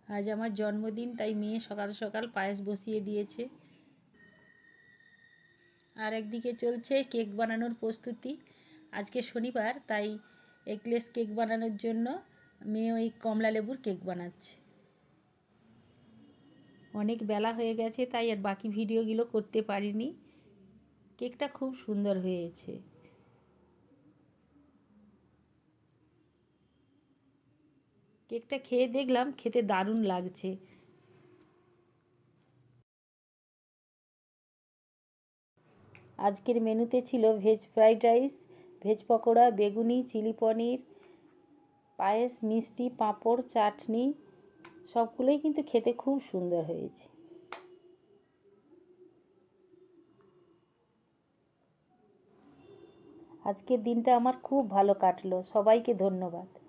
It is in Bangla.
আজ আমার জন্মদিন, তাই মেয়ে সকাল সকাল পায়েস বসিয়ে দিয়েছে। আর একদিকে চলছে কেক বানানোর প্রস্তুতি। আজকে শনিবার, তাই এগলেস কেক বানানোর জন্য মেয়ে ওই কমলা লেবুর কেক বানাচ্ছে। অনেক বেলা হয়ে গেছে, তাই আর বাকি ভিডিওগুলো করতে পারিনি। কেকটা খুব সুন্দর হয়েছে। কেকটা খেয়ে দেখলাম, খেতে দারুণ লাগছে। আজকের মেনুতে ছিল veg fried rice, veg pakora, বেগুনি, চিলি পনির, পায়েস, মিষ্টি, পাঁপড়, চাটনি। সবগুলোই কিন্তু খেতে খুব সুন্দর হয়েছে। আজকের দিনটা আমার খুব ভালো কাটলো। সবাইকে ধন্যবাদ।